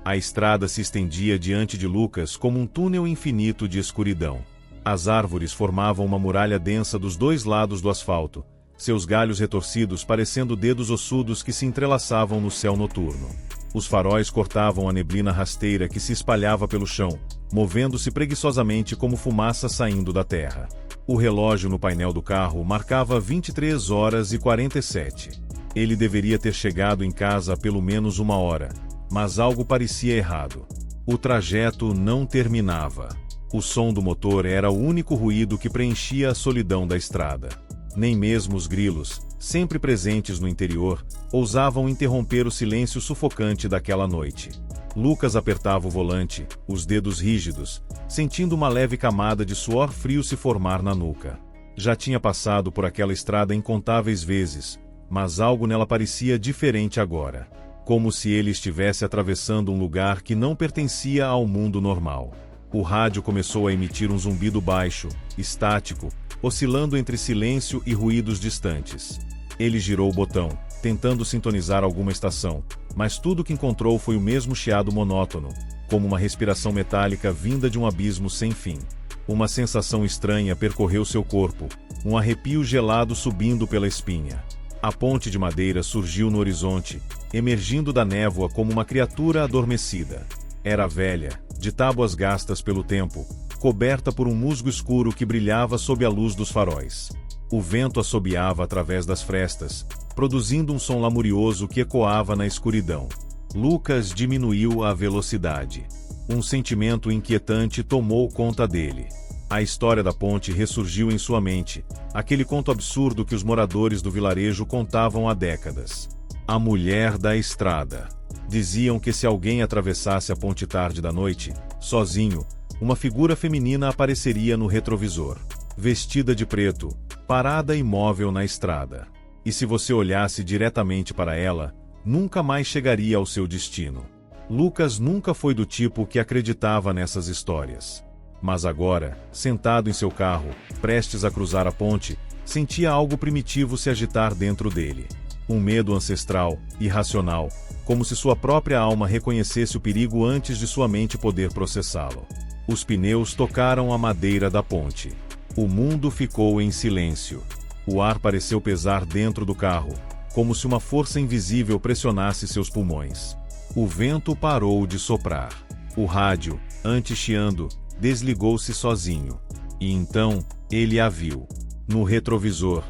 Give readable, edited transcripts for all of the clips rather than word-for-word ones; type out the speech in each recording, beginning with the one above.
A estrada se estendia diante de Lucas como um túnel infinito de escuridão. As árvores formavam uma muralha densa dos dois lados do asfalto, seus galhos retorcidos parecendo dedos ossudos que se entrelaçavam no céu noturno. Os faróis cortavam a neblina rasteira que se espalhava pelo chão, movendo-se preguiçosamente como fumaça saindo da terra. O relógio no painel do carro marcava 23h47. Ele deveria ter chegado em casa há pelo menos 1 hora, mas algo parecia errado. O trajeto não terminava. O som do motor era o único ruído que preenchia a solidão da estrada. Nem mesmo os grilos, sempre presentes no interior, ousavam interromper o silêncio sufocante daquela noite. Lucas apertava o volante, os dedos rígidos, sentindo uma leve camada de suor frio se formar na nuca. Já tinha passado por aquela estrada incontáveis vezes, mas algo nela parecia diferente agora. Como se ele estivesse atravessando um lugar que não pertencia ao mundo normal. O rádio começou a emitir um zumbido baixo, estático, oscilando entre silêncio e ruídos distantes. Ele girou o botão, tentando sintonizar alguma estação, mas tudo que encontrou foi o mesmo chiado monótono, como uma respiração metálica vinda de um abismo sem fim. Uma sensação estranha percorreu seu corpo, um arrepio gelado subindo pela espinha. A ponte de madeira surgiu no horizonte, emergindo da névoa como uma criatura adormecida. Era velha, de tábuas gastas pelo tempo, coberta por um musgo escuro que brilhava sob a luz dos faróis. O vento assobiava através das frestas, produzindo um som lamurioso que ecoava na escuridão. Lucas diminuiu a velocidade. Um sentimento inquietante tomou conta dele. A história da ponte ressurgiu em sua mente, aquele conto absurdo que os moradores do vilarejo contavam há décadas. A mulher da estrada. Diziam que se alguém atravessasse a ponte tarde da noite, sozinho, uma figura feminina apareceria no retrovisor, vestida de preto, parada imóvel na estrada. E se você olhasse diretamente para ela, nunca mais chegaria ao seu destino. Lucas nunca foi do tipo que acreditava nessas histórias. Mas agora, sentado em seu carro, prestes a cruzar a ponte, sentia algo primitivo se agitar dentro dele. Um medo ancestral, irracional, como se sua própria alma reconhecesse o perigo antes de sua mente poder processá-lo. Os pneus tocaram a madeira da ponte. O mundo ficou em silêncio. O ar pareceu pesar dentro do carro, como se uma força invisível pressionasse seus pulmões. O vento parou de soprar. O rádio, antes chiando, desligou-se sozinho. E então, ele a viu. No retrovisor,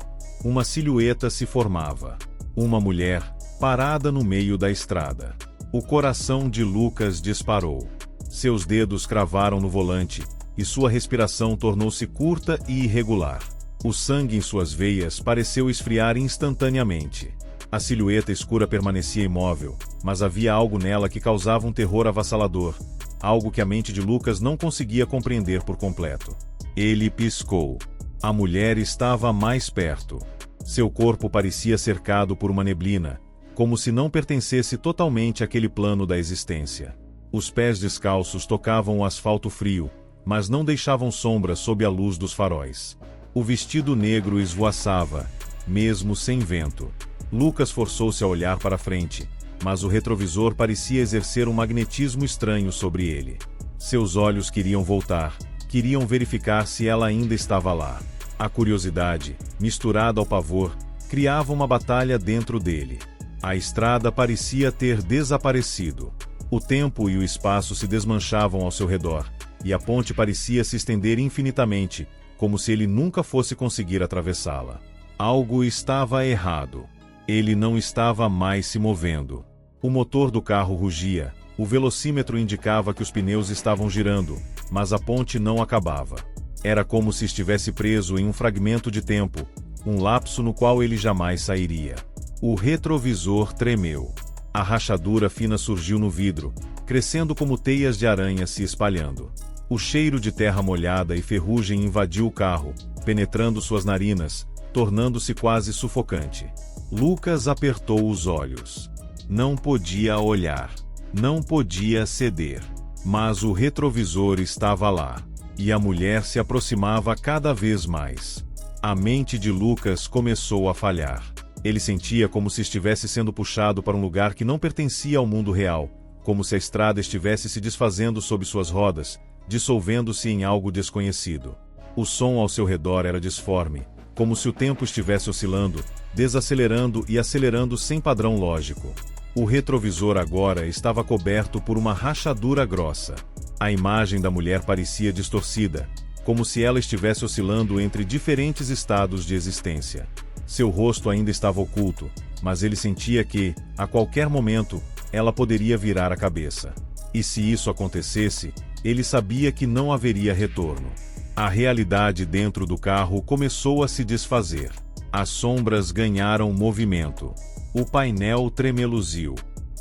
uma silhueta se formava. Uma mulher, parada no meio da estrada. O coração de Lucas disparou. Seus dedos cravaram no volante, e sua respiração tornou-se curta e irregular. O sangue em suas veias pareceu esfriar instantaneamente. A silhueta escura permanecia imóvel, mas havia algo nela que causava um terror avassalador, algo que a mente de Lucas não conseguia compreender por completo. Ele piscou. A mulher estava mais perto. Seu corpo parecia cercado por uma neblina, como se não pertencesse totalmente àquele plano da existência. Os pés descalços tocavam o asfalto frio, mas não deixavam sombra sob a luz dos faróis. O vestido negro esvoaçava, mesmo sem vento. Lucas forçou-se a olhar para frente, mas o retrovisor parecia exercer um magnetismo estranho sobre ele. Seus olhos queriam voltar, queriam verificar se ela ainda estava lá. A curiosidade, misturada ao pavor, criava uma batalha dentro dele. A estrada parecia ter desaparecido. O tempo e o espaço se desmanchavam ao seu redor, e a ponte parecia se estender infinitamente, como se ele nunca fosse conseguir atravessá-la. Algo estava errado. Ele não estava mais se movendo. O motor do carro rugia, o velocímetro indicava que os pneus estavam girando, mas a ponte não acabava. Era como se estivesse preso em um fragmento de tempo, um lapso no qual ele jamais sairia. O retrovisor tremeu. A rachadura fina surgiu no vidro, crescendo como teias de aranha se espalhando. O cheiro de terra molhada e ferrugem invadiu o carro, penetrando suas narinas, tornando-se quase sufocante. Lucas apertou os olhos. Não podia olhar. Não podia ceder. Mas o retrovisor estava lá. E a mulher se aproximava cada vez mais. A mente de Lucas começou a falhar. Ele sentia como se estivesse sendo puxado para um lugar que não pertencia ao mundo real, como se a estrada estivesse se desfazendo sob suas rodas, dissolvendo-se em algo desconhecido. O som ao seu redor era disforme, como se o tempo estivesse oscilando, desacelerando e acelerando sem padrão lógico. O retrovisor agora estava coberto por uma rachadura grossa. A imagem da mulher parecia distorcida, como se ela estivesse oscilando entre diferentes estados de existência. Seu rosto ainda estava oculto, mas ele sentia que, a qualquer momento, ela poderia virar a cabeça. E se isso acontecesse, ele sabia que não haveria retorno. A realidade dentro do carro começou a se desfazer. As sombras ganharam movimento. O painel tremeluziu.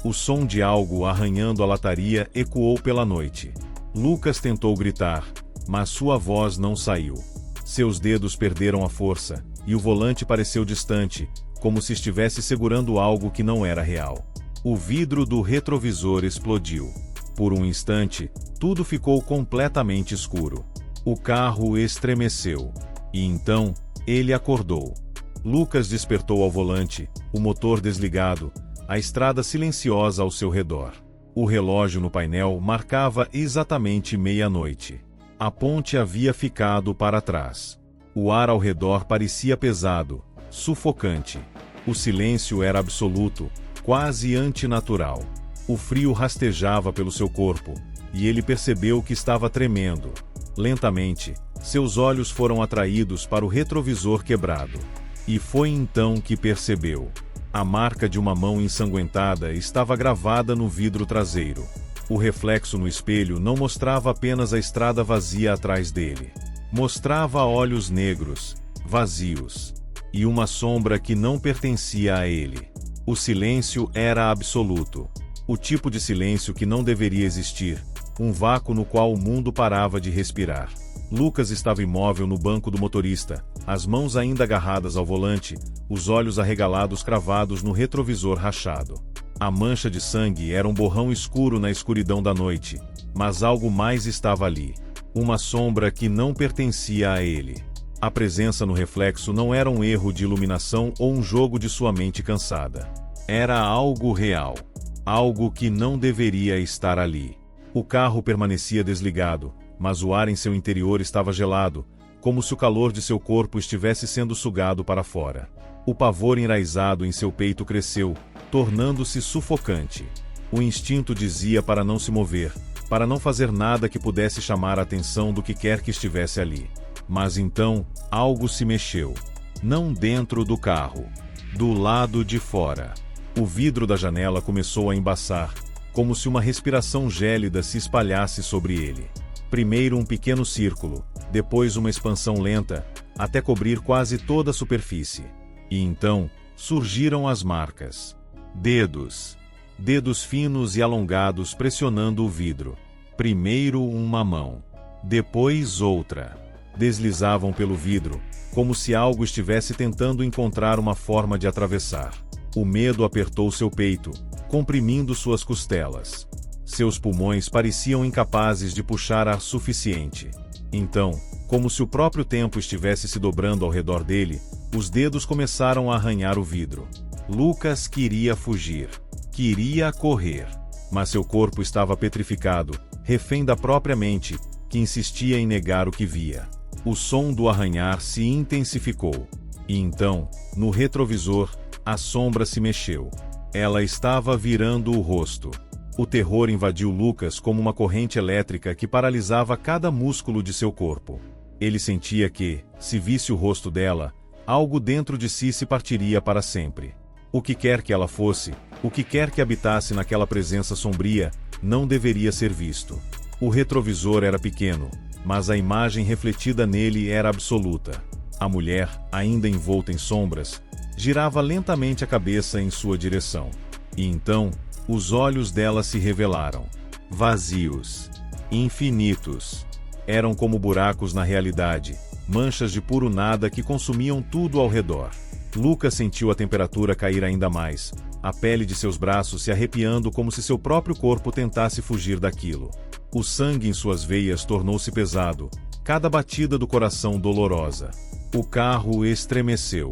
O som de algo arranhando a lataria ecoou pela noite. Lucas tentou gritar, mas sua voz não saiu. Seus dedos perderam a força, e o volante pareceu distante, como se estivesse segurando algo que não era real. O vidro do retrovisor explodiu. Por um instante, tudo ficou completamente escuro. O carro estremeceu. E então, ele acordou. Lucas despertou ao volante, o motor desligado, a estrada silenciosa ao seu redor. O relógio no painel marcava exatamente meia-noite. A ponte havia ficado para trás. O ar ao redor parecia pesado, sufocante. O silêncio era absoluto, quase antinatural. O frio rastejava pelo seu corpo, e ele percebeu que estava tremendo. Lentamente, seus olhos foram atraídos para o retrovisor quebrado. E foi então que percebeu. A marca de uma mão ensanguentada estava gravada no vidro traseiro. O reflexo no espelho não mostrava apenas a estrada vazia atrás dele. Mostrava olhos negros, vazios. E uma sombra que não pertencia a ele. O silêncio era absoluto. O tipo de silêncio que não deveria existir. Um vácuo no qual o mundo parava de respirar. Lucas estava imóvel no banco do motorista, as mãos ainda agarradas ao volante, os olhos arregalados cravados no retrovisor rachado. A mancha de sangue era um borrão escuro na escuridão da noite, mas algo mais estava ali. Uma sombra que não pertencia a ele. A presença no reflexo não era um erro de iluminação ou um jogo de sua mente cansada. Era algo real. Algo que não deveria estar ali. O carro permanecia desligado, mas o ar em seu interior estava gelado, como se o calor de seu corpo estivesse sendo sugado para fora. O pavor enraizado em seu peito cresceu, tornando-se sufocante. O instinto dizia para não se mover, para não fazer nada que pudesse chamar a atenção do que quer que estivesse ali. Mas então, algo se mexeu. Não dentro do carro. Do lado de fora. O vidro da janela começou a embaçar, como se uma respiração gélida se espalhasse sobre ele. Primeiro um pequeno círculo, depois uma expansão lenta, até cobrir quase toda a superfície. E então, surgiram as marcas. Dedos. Dedos finos e alongados pressionando o vidro. Primeiro uma mão. Depois outra. Deslizavam pelo vidro, como se algo estivesse tentando encontrar uma forma de atravessar. O medo apertou seu peito, comprimindo suas costelas. Seus pulmões pareciam incapazes de puxar ar suficiente. Então, como se o próprio tempo estivesse se dobrando ao redor dele, os dedos começaram a arranhar o vidro. Lucas queria fugir. Queria correr. Mas seu corpo estava petrificado, refém da própria mente, que insistia em negar o que via. O som do arranhar se intensificou. E então, no retrovisor, a sombra se mexeu. Ela estava virando o rosto. O terror invadiu Lucas como uma corrente elétrica que paralisava cada músculo de seu corpo. Ele sentia que, se visse o rosto dela, algo dentro de si se partiria para sempre. O que quer que ela fosse, o que quer que habitasse naquela presença sombria, não deveria ser visto. O retrovisor era pequeno, mas a imagem refletida nele era absoluta. A mulher, ainda envolta em sombras, girava lentamente a cabeça em sua direção. E então, os olhos dela se revelaram. Vazios. Infinitos. Eram como buracos na realidade, manchas de puro nada que consumiam tudo ao redor. Lucas sentiu a temperatura cair ainda mais, a pele de seus braços se arrepiando como se seu próprio corpo tentasse fugir daquilo. O sangue em suas veias tornou-se pesado, cada batida do coração dolorosa. O carro estremeceu.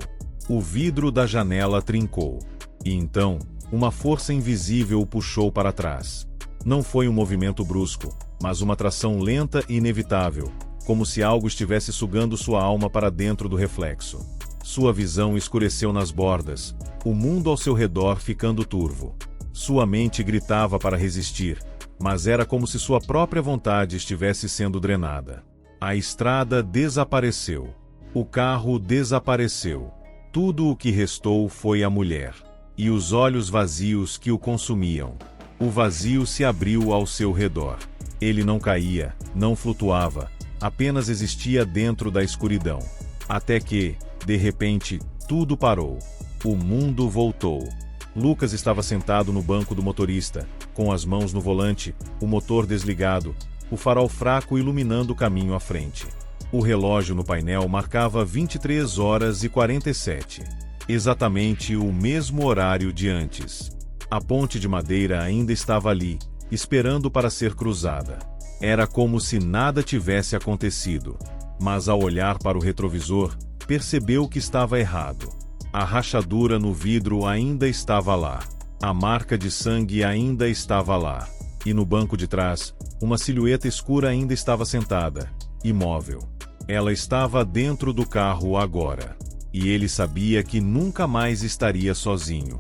O vidro da janela trincou. E então, uma força invisível o puxou para trás. Não foi um movimento brusco, mas uma tração lenta e inevitável, como se algo estivesse sugando sua alma para dentro do reflexo. Sua visão escureceu nas bordas, o mundo ao seu redor ficando turvo. Sua mente gritava para resistir, mas era como se sua própria vontade estivesse sendo drenada. A estrada desapareceu. O carro desapareceu. Tudo o que restou foi a mulher. E os olhos vazios que o consumiam. O vazio se abriu ao seu redor. Ele não caía, não flutuava, apenas existia dentro da escuridão. Até que, de repente, tudo parou. O mundo voltou. Lucas estava sentado no banco do motorista, com as mãos no volante, o motor desligado, o farol fraco iluminando o caminho à frente. O relógio no painel marcava 23h47. Exatamente o mesmo horário de antes. A ponte de madeira ainda estava ali, esperando para ser cruzada. Era como se nada tivesse acontecido. Mas ao olhar para o retrovisor, percebeu que estava errado. A rachadura no vidro ainda estava lá. A marca de sangue ainda estava lá. E no banco de trás, uma silhueta escura ainda estava sentada, imóvel. Ela estava dentro do carro agora. E ele sabia que nunca mais estaria sozinho.